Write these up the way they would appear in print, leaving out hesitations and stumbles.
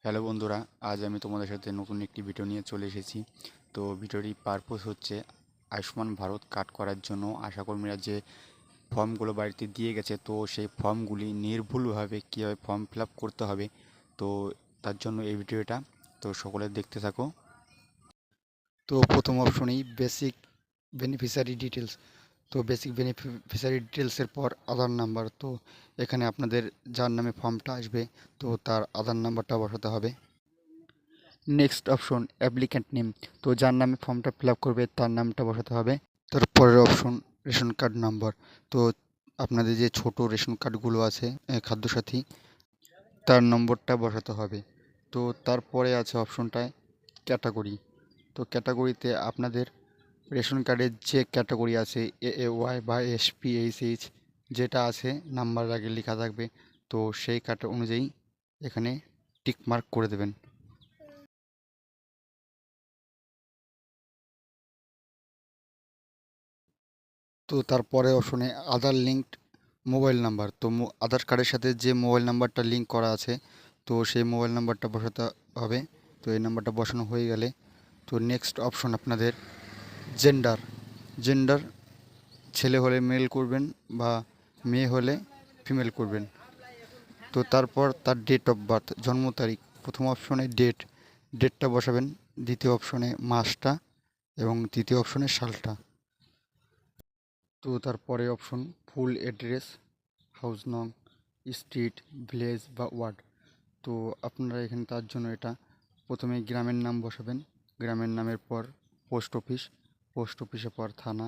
Hello বন্ধুরা, আজ আমি তোমাদের সাথে নতুন একটি ভিডিও নিয়ে চলে এসেছি। তো ভিডিওটির পারপোজ হচ্ছে আয়ুষ্মান ভারত কার্ড করার জন্য আশাকর্মীরা যে ফর্মগুলো বাড়িতে দিয়ে গেছে, তো সেই ফর্মগুলি নির্ভুলভাবে কীভাবে ফর্ম ফিল আপ করতে হবে, তো তার জন্য এই ভিডিওটা। তো সকলে দেখতে থাকো। তো প্রথম অপশনেই বেসিক বেনিফিশিয়ারি ডিটেলস। তো বেসিক বেনিফিশিয়ারি ডিটেলসের পর আধার নাম্বার। তো এখানে আপনাদের যার নামে ফর্মটা আসবে, তো তার আধার নাম্বারটা বসাতে হবে। Next option applicant name. তো যার নামে ফর্মটা ফিল আপ করবে তার নামটা বসাতে হবে। তারপরের অপশন রেশন কার্ড নাম্বার। তো আপনাদের যে ছোট রেশন কার্ডগুলো আছে খাদ্যসাথী, তার নম্বরটা বসাতে হবে। তো তারপরে আছে অপশনটায় ক্যাটাগরি। তো ক্যাটাগরিতে আপনাদের রেশন কার্ডের যে ক্যাটাগরি আছে এএওয়াই বা এসপিএইচএইচ যেটা আছে নাম্বার আগে লেখা থাকবে, তো সেই ক্যাটা অনুযায়ী এখানে টিক মার্ক করে দেবেন। তো তারপরে অপশনে আধার লিঙ্কড মোবাইল নাম্বার। তো আধার কার্ডের সাথে যে মোবাইল নাম্বারটা লিঙ্ক করা আছে, তো সেই মোবাইল নাম্বারটা বসাতে হবে। তো এই নাম্বারটা বসানো হয়ে গেলে, তো নেক্সট অপশন আপনাদের জেন্ডার। জেন্ডার ছেলে হলে মেল করবেন বা মেয়ে হলে ফিমেল করবেন। তো তারপর তার ডেট অফ বার্থ, জন্ম তারিখ। প্রথম অপশনে ডেটটা বসাবেন, দ্বিতীয় অপশনে মাসটা এবং তৃতীয় অপশনে সালটা। তো তারপরে অপশন ফুল অ্যাড্রেস, হাউস নং, স্ট্রিট, ভিলেজ বা ওয়ার্ড। তো আপনারা এখানে তার জন্য এটা প্রথমে গ্রামের নাম বসাবেন, গ্রামের নামের পর পোস্ট অফিস, পোস্ট অফিসের পর থানা,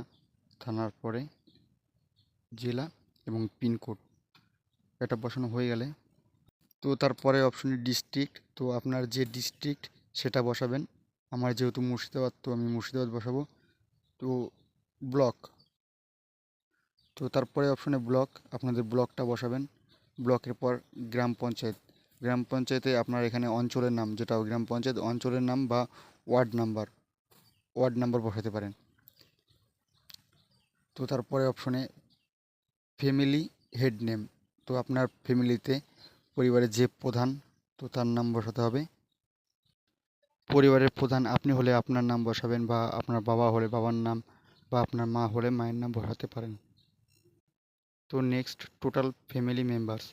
থানার পরে জেলা এবং পিনকোড। এটা বসানো হয়ে গেলে, তো তারপরে অপশনে ডিস্ট্রিক্ট। তো আপনার যে ডিস্ট্রিক্ট সেটা বসাবেন। আমার যেহেতু মুর্শিদাবাদ, তো আমি মুর্শিদাবাদ বসাবো। তো ব্লক। তো তারপরে অপশনে ব্লক, আপনাদের ব্লকটা বসাবেন। ব্লকের পর গ্রাম পঞ্চায়েত। গ্রাম পঞ্চায়েতে আপনার এখানে অঞ্চলের নাম, যেটা গ্রাম পঞ্চায়েত অঞ্চলের নাম বা ওয়ার্ড নাম্বার, ওয়ার্ড নাম্বার বসাতে পারেন। তো তারপরে অপশনে ফ্যামিলি হেড নেম। তো আপনার ফ্যামিলিতে পরিবারের যে প্রধান, তো তার নাম বসাতে হবে। পরিবারের প্রধান আপনি হলে আপনার নাম বসাবেন, বা আপনার বাবা হলে বাবার নাম, বা আপনার মা হলে মায়ের নাম বসাতে পারেন। তো নেক্সট টোটাল ফ্যামিলি মেম্বার্স।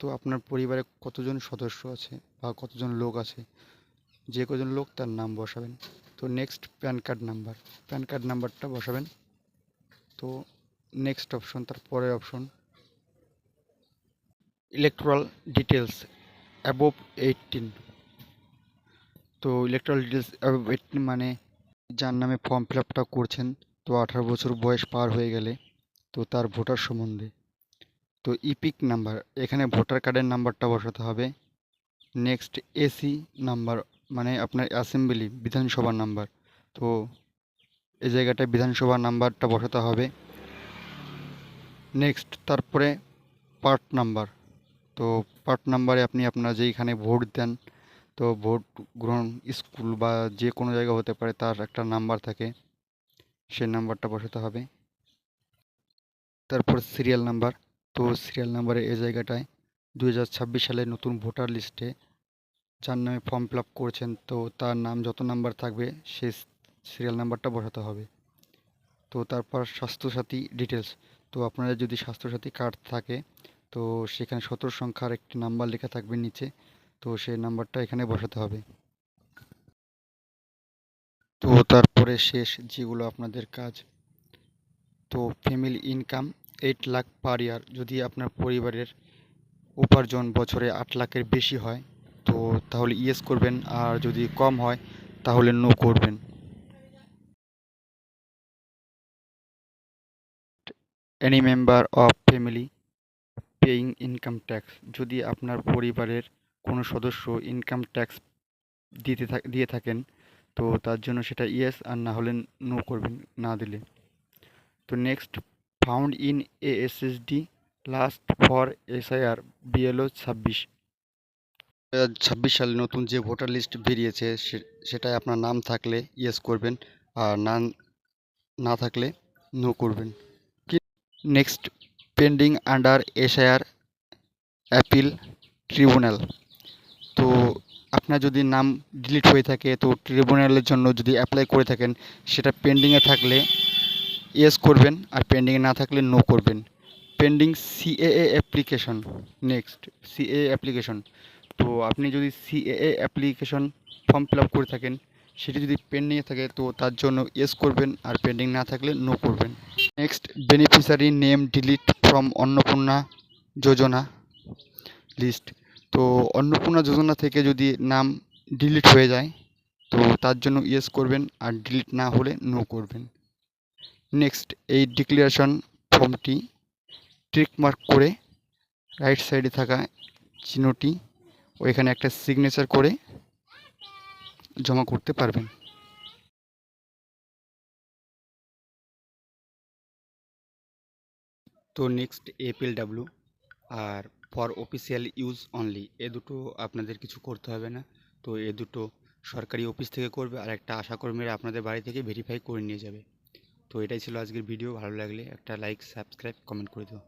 তো আপনার পরিবারে কতজন সদস্য আছে বা কতজন লোক আছে, যে কজন লোক তার নাম বসাবেন। তো next pan card number, pan card নাম্বারটা বসাবেন। তো নেক্সট অপশন, তার পরের অপশন ইলেকট্রাল ডিটেলস অ্যাবোভ 18। তো ইলেকট্রাল ডিটেলস অ্যাবোভ 18 মানে যার নামে ফর্ম ফিল আপটা করছেন, তো 18 বছর বয়স পার হয়ে গেলে, তো তার ভোটার সম্বন্ধে। তো ইপিক নাম্বার, এখানে ভোটার কার্ডের নাম্বারটা বসাতে হবে। নেক্সট এসি নাম্বার, মানে আপনার অ্যাসেম্বলি বিধানসভা নাম্বার। তো এই জায়গাটায় বিধানসভা নাম্বারটা বসাতে হবে। নেক্সট তারপরে পার্ট নাম্বার। তো পার্ট নাম্বারে আপনি আপনার যেইখানে ভোট দেন, তো ভোট গ্রহণ স্কুল বা যে কোনো জায়গা হতে পারে, তার একটা নাম্বার থাকে, সেই নাম্বারটা বসাতে হবে। তারপর সিরিয়াল নাম্বার। তো সিরিয়াল নাম্বারে এই জায়গাটায় 2026 সালের নতুন ভোটার লিস্টে যার নামে ফর্ম ফিল আপ করছেন, তো তার নাম যত নাম্বার থাকবে সেই সিরিয়াল নাম্বারটা বসাতে হবে। তো তারপর স্বাস্থ্যসাথী ডিটেলস। তো আপনাদের যদি স্বাস্থ্যসাথী কার্ড থাকে, তো সেখানে 17 সংখ্যার একটি নাম্বার লেখা থাকবে নিচে, তো সেই নাম্বারটা এখানে বসাতে হবে। তো তারপরে শেষ যেগুলো আপনাদের কাজ, তো ফ্যামিলি ইনকাম 8 লাখ পার ইয়ার। যদি আপনার পরিবারের উপার্জন বছরে 8 লাখের বেশি হয়, তো তাহলে ইয়েস করবেন, আর যদি কম হয় তাহলে নো করবেন। Any member of family paying income tax. যদি আপনার পরিবারের কোনো সদস্য ইনকাম ট্যাক্স দিয়ে থাকেন, তো তার জন্য সেটা ইয়েস, আর না হলে নো করবেন, না দিলে। তো next found in ASSD last for SIR BLO 26। 2026 সালে নতুন যে ভোটার লিস্ট বেরিয়েছে, সেটায় আপনার নাম থাকলে ইয়েস করবেন, আর না না থাকলে নো করবেন। Next pending under SIR appeal tribunal. তো আপনার যদি নাম ডিলিট হয়ে থাকে তো ট্রিব্যুনালের জন্য যদি অ্যাপ্লাই করে থাকেন সেটা পেন্ডিংয়ে থাকলে ইয়েস করবেন, আর পেন্ডিংয়ে না থাকলে নো করবেন। Pending CAA application. Next CAA application. তো আপনি যদি CAA application form fill up করে থাকেন, সেটি যদি পেন্ডিংয়ে থাকে তো তার জন্য ইয়েস করবেন, আর পেন্ডিং না থাকলে নো করবেন। Next beneficiary name delete from Annapurna Yojana list. তো অন্নপূর্ণা যোজনা থেকে যদি নাম ডিলিট হয়ে যায় তো তার জন্য ইয়েস করবেন, আর ডিলিট না হলে নো করবেন। নেক্সট এই ডিক্লারেশন ফর্মটি টিক মার্ক করে রাইট সাইডে থাকা চিহ্নটি ওইখানে একটা সিগনেচার করে জমা করতে পারবেন। তো নেক্সট এপিএলডাব্লিউ আর ফর অফিসিয়াল ইউজ অনলি, এ দুটো আপনাদের কিছু করতে হবে না। তো এ দুটো সরকারি অফিস থেকে করবে, আর একটা আশাকর্মীরা আপনাদের বাড়ি থেকে ভেরিফাই করে নিয়ে যাবে। তো এটাই ছিল আজকের ভিডিও। ভালো লাগলে একটা লাইক, সাবস্ক্রাইব, কমেন্ট করে দিও।